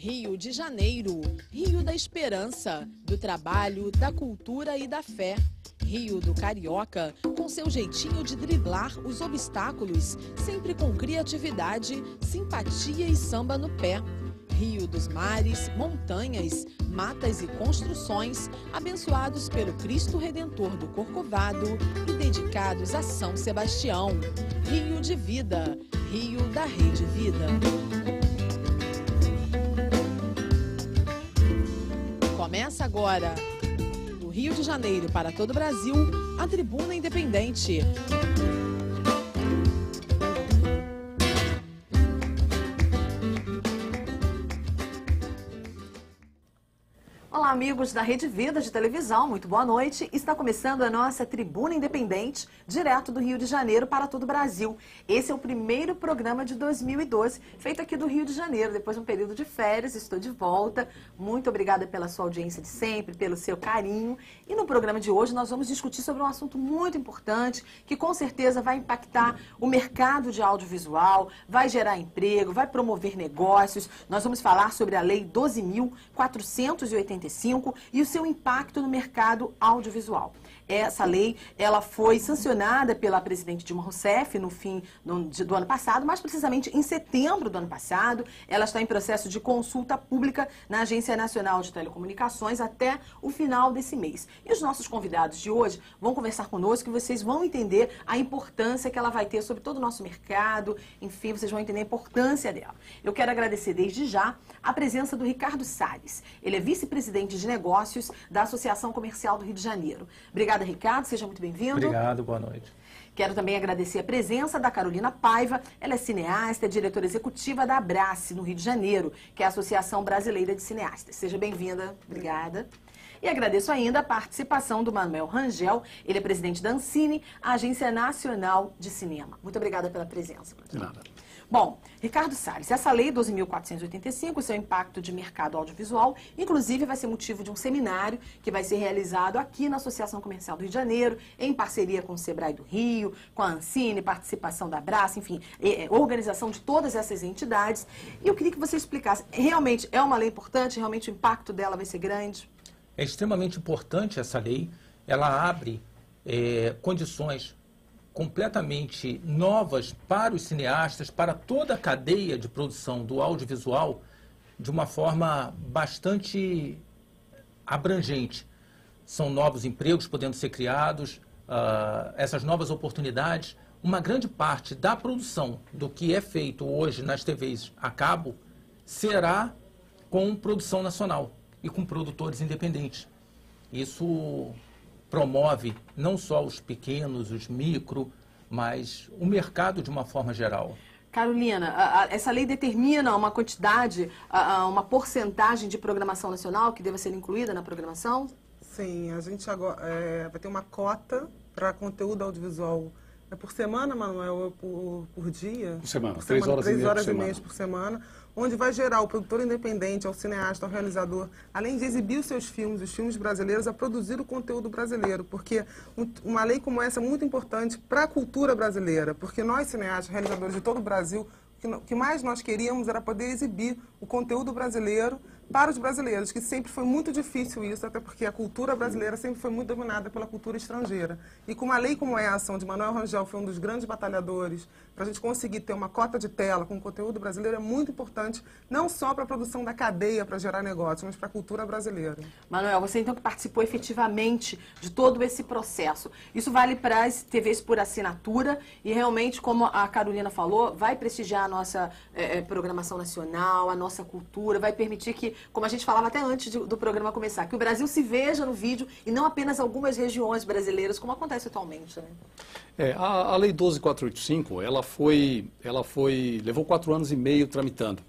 Rio de Janeiro, Rio da esperança, do trabalho, da cultura e da fé. Rio do Carioca, com seu jeitinho de driblar os obstáculos, sempre com criatividade, simpatia e samba no pé. Rio dos mares, montanhas, matas e construções, abençoados pelo Cristo Redentor do Corcovado e dedicados a São Sebastião. Rio de vida, Rio da Rede Vida. Começa agora, do Rio de Janeiro para todo o Brasil, a Tribuna Independente. Olá, amigos da Rede Vida de televisão, muito boa noite. Está começando a nossa Tribuna Independente, direto do Rio de Janeiro para todo o Brasil. Esse é o primeiro programa de 2012, feito aqui do Rio de Janeiro. Depois de um período de férias, estou de volta. Muito obrigada pela sua audiência de sempre, pelo seu carinho. E no programa de hoje nós vamos discutir sobre um assunto muito importante, que com certeza vai impactar o mercado de audiovisual, vai gerar emprego, vai promover negócios. Nós vamos falar sobre a Lei 12.485 e o seu impacto no mercado audiovisual. Essa lei, ela foi sancionada pela presidente Dilma Rousseff no fim do ano passado, mais precisamente em setembro do ano passado. Ela está em processo de consulta pública na Agência Nacional de Telecomunicações até o final desse mês. E os nossos convidados de hoje vão conversar conosco e vocês vão entender a importância que ela vai ter sobre todo o nosso mercado. Enfim, vocês vão entender a importância dela. Eu quero agradecer desde já a presença do Ricardo Salles. Ele é vice-presidente de negócios da Associação Comercial do Rio de Janeiro. Obrigada, Ricardo. Seja muito bem-vindo. Obrigado, boa noite. Quero também agradecer a presença da Carolina Paiva. Ela é cineasta, é diretora executiva da Abrace, no Rio de Janeiro, que é a Associação Brasileira de Cineastas. Seja bem-vinda. Obrigada. E agradeço ainda a participação do Manuel Rangel. Ele é presidente da Ancine, a Agência Nacional de Cinema. Muito obrigada pela presença. De nada. Bom, Ricardo Salles, essa lei 12.485, o seu impacto de mercado audiovisual, inclusive vai ser motivo de um seminário que vai ser realizado aqui na Associação Comercial do Rio de Janeiro, em parceria com o Sebrae do Rio, com a Ancine, participação da Abrace, enfim, organização de todas essas entidades. E eu queria que você explicasse, realmente é uma lei importante, realmente o impacto dela vai ser grande? É extremamente importante essa lei, ela abre condições completamente novas para os cineastas, para toda a cadeia de produção do audiovisual, de uma forma bastante abrangente. São novos empregos podendo ser criados, essas novas oportunidades. Uma grande parte da produção do que é feito hoje nas TVs a cabo será com produção nacional e com produtores independentes. Isso promove não só os pequenos, os micro, mas o mercado de uma forma geral. Carolina, essa lei determina uma quantidade, uma porcentagem de programação nacional que deva ser incluída na programação? Sim, a gente agora vai ter uma cota para conteúdo audiovisual. É por semana, Manuel, ou por dia? Por semana, por semana 3 horas e meia por semana, onde vai gerar o produtor independente, ao cineasta, ao realizador, além de exibir os seus filmes, os filmes brasileiros, a produzir o conteúdo brasileiro, porque uma lei como essa é muito importante para a cultura brasileira, porque nós, cineastas, realizadores de todo o Brasil, o que mais nós queríamos era poder exibir o conteúdo brasileiro para os brasileiros, que sempre foi muito difícil isso, até porque a cultura brasileira sempre foi muito dominada pela cultura estrangeira. E com uma lei como essa, onde Manuel Rangel foi um dos grandes batalhadores, para a gente conseguir ter uma cota de tela com conteúdo brasileiro, é muito importante, não só para a produção da cadeia para gerar negócio, mas para a cultura brasileira. Manuel, você então que participou efetivamente de todo esse processo, isso vale para as TVs por assinatura e realmente, como a Carolina falou, vai prestigiar a nossa programação nacional, a nossa cultura, vai permitir que, como a gente falava até antes do programa começar, que o Brasil se veja no vídeo e não apenas algumas regiões brasileiras, como acontece atualmente, né? A Lei 12.485, levou 4 anos e meio tramitando.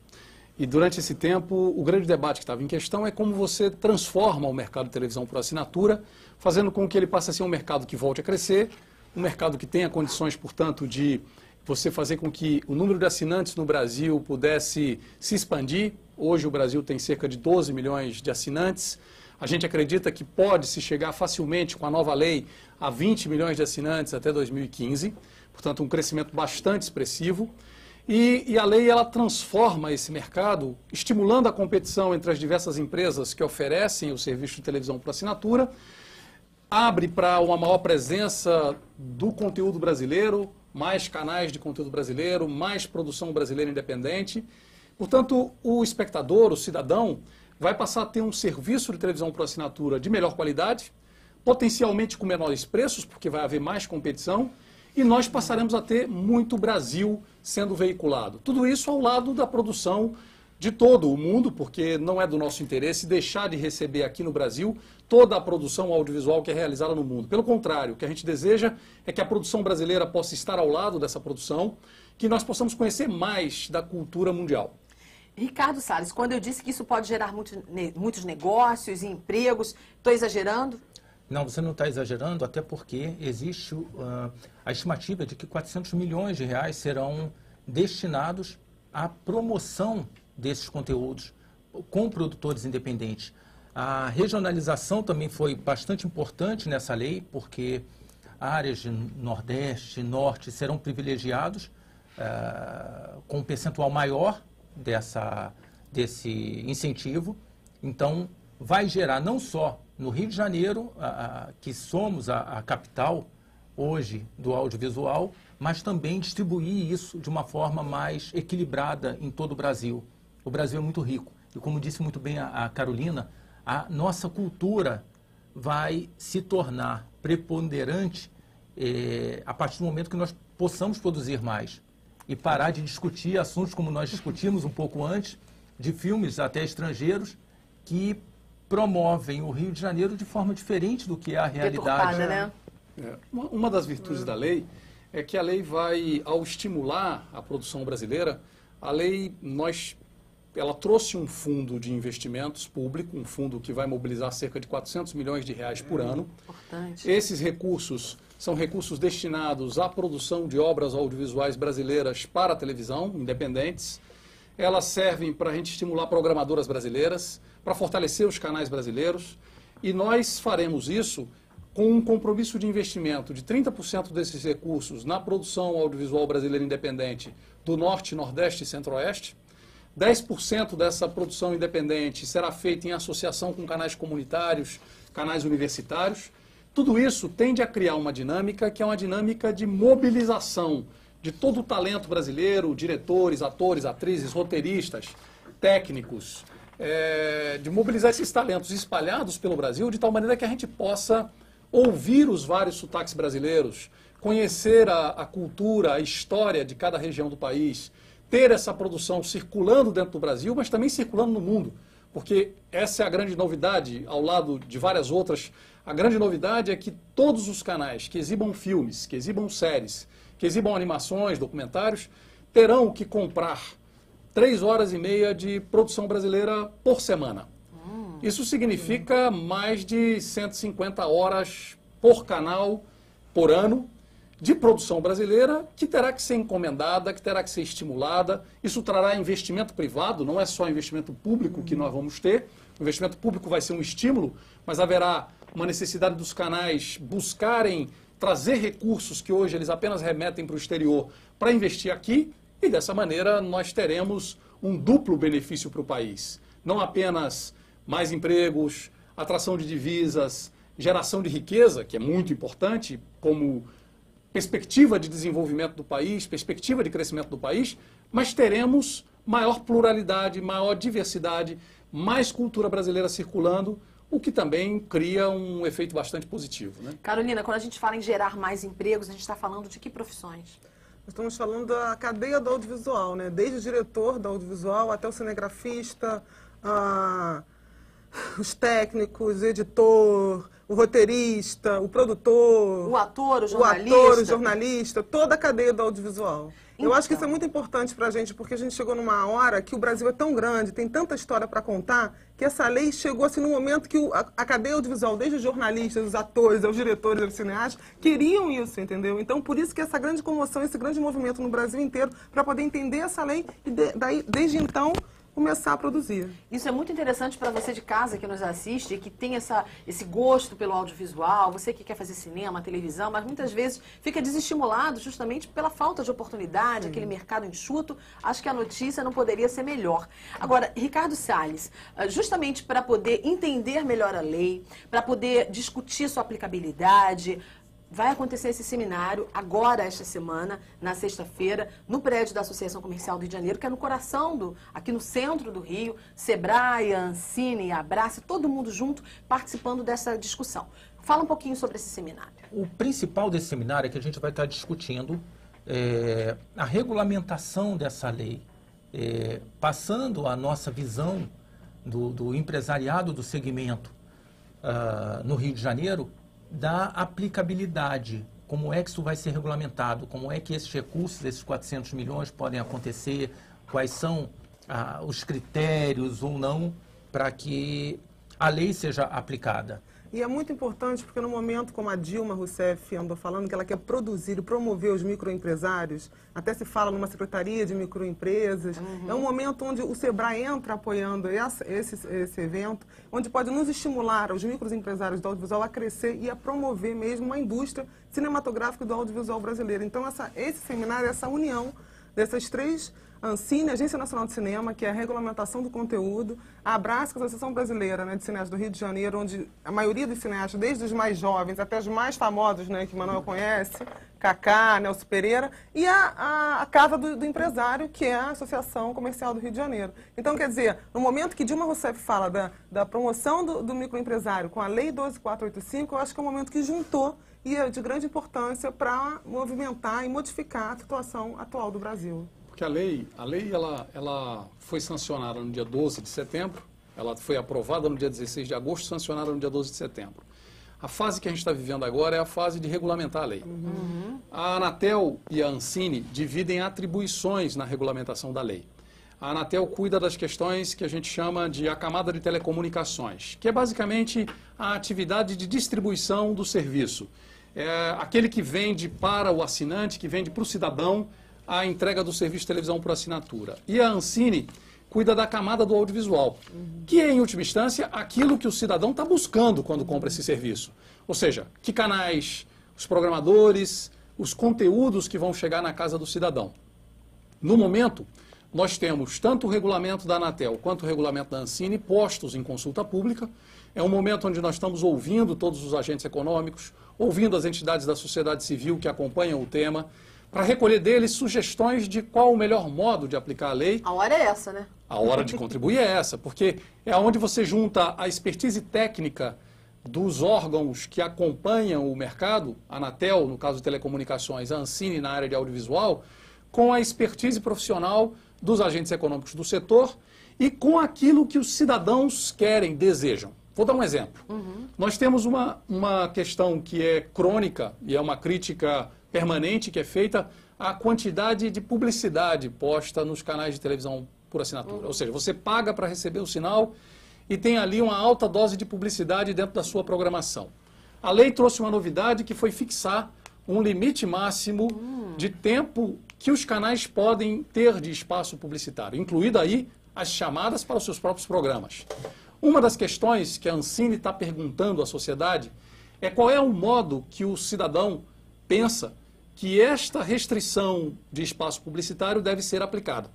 E durante esse tempo, o grande debate que estava em questão é como você transforma o mercado de televisão por assinatura, fazendo com que ele passe a ser um mercado que volte a crescer, um mercado que tenha condições, portanto, de você fazer com que o número de assinantes no Brasil pudesse se expandir. Hoje o Brasil tem cerca de 12 milhões de assinantes. A gente acredita que pode se chegar facilmente com a nova lei a 20 milhões de assinantes até 2015. Portanto, um crescimento bastante expressivo. E a lei ela transforma esse mercado, estimulando a competição entre as diversas empresas que oferecem o serviço de televisão por assinatura, abre para uma maior presença do conteúdo brasileiro, mais canais de conteúdo brasileiro, mais produção brasileira independente. Portanto, o espectador, o cidadão, vai passar a ter um serviço de televisão por assinatura de melhor qualidade, potencialmente com menores preços, porque vai haver mais competição, e nós passaremos a ter muito Brasil sendo veiculado. Tudo isso ao lado da produção de todo o mundo, porque não é do nosso interesse deixar de receber aqui no Brasil toda a produção audiovisual que é realizada no mundo. Pelo contrário, o que a gente deseja é que a produção brasileira possa estar ao lado dessa produção, que nós possamos conhecer mais da cultura mundial. Ricardo Salles, quando eu disse que isso pode gerar muitos negócios e empregos, estou exagerando? Não, você não está exagerando, até porque existe a estimativa de que 400 milhões de reais serão destinados à promoção desses conteúdos com produtores independentes. A regionalização também foi bastante importante nessa lei, porque áreas de Nordeste, Norte serão privilegiados com um percentual maior desse incentivo. Então, vai gerar não só no Rio de Janeiro, que somos a capital hoje do audiovisual, mas também distribuir isso de uma forma mais equilibrada em todo o Brasil. O Brasil é muito rico e, como disse muito bem a Carolina, a nossa cultura vai se tornar preponderante a partir do momento que nós possamos produzir mais e parar de discutir assuntos como nós discutimos um pouco antes, de filmes até estrangeiros, que promovem o Rio de Janeiro de forma diferente do que é a realidade. Deturpada, né? Uma das virtudes da lei é que a lei vai, ao estimular a produção brasileira, a lei, ela trouxe um fundo de investimentos público, um fundo que vai mobilizar cerca de 400 milhões de reais por ano. Importante. Esses recursos são recursos destinados à produção de obras audiovisuais brasileiras para a televisão, independentes. Elas servem para a gente estimular programadoras brasileiras, para fortalecer os canais brasileiros. E nós faremos isso com um compromisso de investimento de 30% desses recursos na produção audiovisual brasileira independente do Norte, Nordeste e Centro-Oeste. 10% dessa produção independente será feita em associação com canais comunitários, canais universitários. Tudo isso tende a criar uma dinâmica que é uma dinâmica de mobilização de todo o talento brasileiro, diretores, atores, atrizes, roteiristas, técnicos, de mobilizar esses talentos espalhados pelo Brasil de tal maneira que a gente possa ouvir os vários sotaques brasileiros, conhecer a cultura, a história de cada região do país, ter essa produção circulando dentro do Brasil, mas também circulando no mundo. Porque essa é a grande novidade, ao lado de várias outras. A grande novidade é que todos os canais que exibam filmes, que exibam séries, que exibam animações, documentários, terão que comprar 3 horas e meia de produção brasileira por semana. Isso significa mais de 150 horas por canal, por ano, de produção brasileira, que terá que ser encomendada, que terá que ser estimulada. Isso trará investimento privado, não é só investimento público que nós vamos ter. O investimento público vai ser um estímulo, mas haverá uma necessidade dos canais buscarem trazer recursos que hoje eles apenas remetem para o exterior para investir aqui, e dessa maneira nós teremos um duplo benefício para o país. Não apenas mais empregos, atração de divisas, geração de riqueza, que é muito importante como perspectiva de desenvolvimento do país, perspectiva de crescimento do país, mas teremos maior pluralidade, maior diversidade, mais cultura brasileira circulando, o que também cria um efeito bastante positivo, né? Carolina, quando a gente fala em gerar mais empregos, a gente está falando de que profissões? Nós estamos falando da cadeia do audiovisual, né? Desde o diretor do audiovisual até o cinegrafista, os técnicos, o editor, o roteirista, o produtor, o ator, o jornalista, toda a cadeia do audiovisual. Então, eu acho que isso é muito importante para a gente, porque a gente chegou numa hora que o Brasil é tão grande, tem tanta história para contar, que essa lei chegou assim, no momento que a cadeia audiovisual, desde os jornalistas, os atores, os diretores, os cineastas, queriam isso, entendeu? Então, por isso que essa grande comoção, esse grande movimento no Brasil inteiro, para poder entender essa lei, e desde então começar a produzir. Isso é muito interessante para você de casa que nos assiste, que tem esse gosto pelo audiovisual, você que quer fazer cinema, televisão, mas muitas vezes fica desestimulado justamente pela falta de oportunidade, aquele mercado enxuto. Acho que a notícia não poderia ser melhor. Agora, Ricardo Salles, justamente para poder entender melhor a lei, para poder discutir sua aplicabilidade, vai acontecer esse seminário agora, esta semana, na sexta-feira, no prédio da Associação Comercial do Rio de Janeiro, que é no coração, aqui no centro do Rio, Sebrae, Ancine, Abrace, todo mundo junto participando dessa discussão. Fala um pouquinho sobre esse seminário. O principal desse seminário é que a gente vai estar discutindo a regulamentação dessa lei, passando a nossa visão do empresariado do segmento no Rio de Janeiro, da aplicabilidade, como é que isso vai ser regulamentado, como é que esses recursos, esses 400 milhões podem acontecer, quais são os critérios ou não para que a lei seja aplicada. E é muito importante porque no momento como a Dilma Rousseff andou falando que ela quer produzir e promover os microempresários, até se fala numa secretaria de microempresas, é um momento onde o Sebrae entra apoiando esse evento, onde pode nos estimular, os microempresários do audiovisual, a crescer e a promover mesmo uma indústria cinematográfica do audiovisual brasileiro. Então esse seminário, essa união dessas três, Ancine, Agência Nacional de Cinema, que é a regulamentação do conteúdo, a Abrace, que é a Associação Brasileira, né, de Cineastas do Rio de Janeiro, onde a maioria dos cineastas, desde os mais jovens até os mais famosos, né, que o Manuel conhece, Cacá, Nelson Pereira, e a Casa do Empresário, que é a Associação Comercial do Rio de Janeiro. Então, quer dizer, no momento que Dilma Rousseff fala da promoção do microempresário com a Lei 12.485, eu acho que é um momento que juntou e é de grande importância para movimentar e modificar a situação atual do Brasil. Porque a lei ela foi sancionada no dia 12 de setembro, ela foi aprovada no dia 16 de agosto, sancionada no dia 12 de setembro. A fase que a gente está vivendo agora é a fase de regulamentar a lei. A Anatel e a Ancine dividem atribuições na regulamentação da lei. A Anatel cuida das questões que a gente chama de a camada de telecomunicações, que é basicamente a atividade de distribuição do serviço. É aquele que vende para o assinante, que vende para o cidadão, a entrega do serviço de televisão por assinatura. E a Ancine cuida da camada do audiovisual, que é, em última instância, aquilo que o cidadão está buscando quando compra esse serviço. Ou seja, que canais, os programadores, os conteúdos que vão chegar na casa do cidadão. No momento, nós temos tanto o regulamento da Anatel quanto o regulamento da Ancine postos em consulta pública. É um momento onde nós estamos ouvindo todos os agentes econômicos, ouvindo as entidades da sociedade civil que acompanham o tema, para recolher deles sugestões de qual o melhor modo de aplicar a lei. A hora é essa, né? A hora de contribuir é essa, porque é onde você junta a expertise técnica dos órgãos que acompanham o mercado, a Anatel, no caso de telecomunicações, a Ancine na área de audiovisual, com a expertise profissional dos agentes econômicos do setor e com aquilo que os cidadãos querem, desejam. Vou dar um exemplo. Nós temos uma questão que é crônica e é uma crítica permanente que é feita à quantidade de publicidade posta nos canais de televisão por assinatura. Ou seja, você paga para receber o sinal e tem ali uma alta dose de publicidade dentro da sua programação. A lei trouxe uma novidade que foi fixar um limite máximo de tempo que os canais podem ter de espaço publicitário, incluído aí as chamadas para os seus próprios programas. Uma das questões que a Ancine está perguntando à sociedade é qual é o modo que o cidadão pensa que esta restrição de espaço publicitário deve ser aplicada.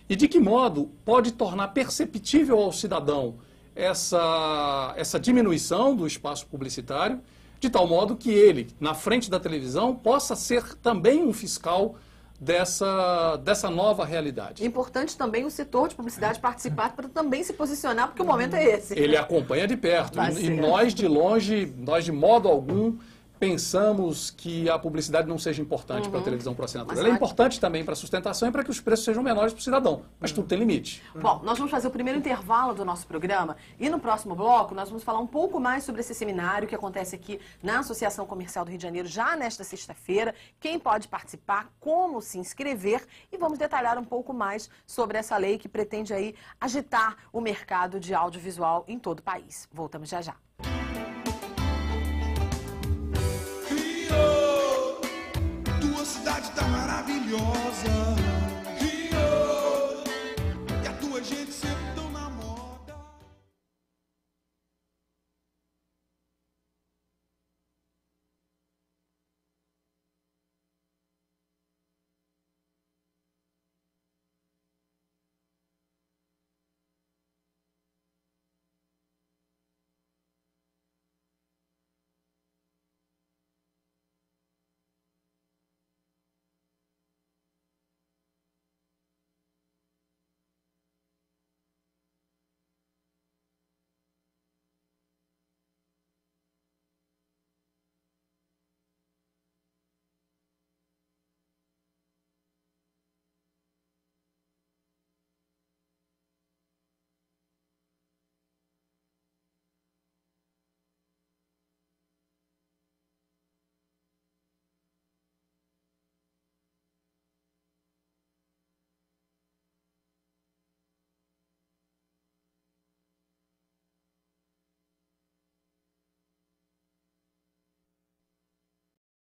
E de que modo pode tornar perceptível ao cidadão essa diminuição do espaço publicitário, de tal modo que ele, na frente da televisão, possa ser também um fiscal dessa nova realidade. Importante também o setor de publicidade participar para também se posicionar, porque o momento é esse. Ele acompanha de perto. E nós, de longe, nós de modo algum, pensamos que a publicidade não seja importante para a televisão por assinatura. Ela é importante também para a sustentação e para que os preços sejam menores para o cidadão, mas tudo tem limite. Bom, nós vamos fazer o primeiro intervalo do nosso programa e no próximo bloco nós vamos falar um pouco mais sobre esse seminário que acontece aqui na Associação Comercial do Rio de Janeiro já nesta sexta-feira, quem pode participar, como se inscrever e vamos detalhar um pouco mais sobre essa lei que pretende aí agitar o mercado de audiovisual em todo o país. Voltamos já já. Tua cidade tá maravilhosa.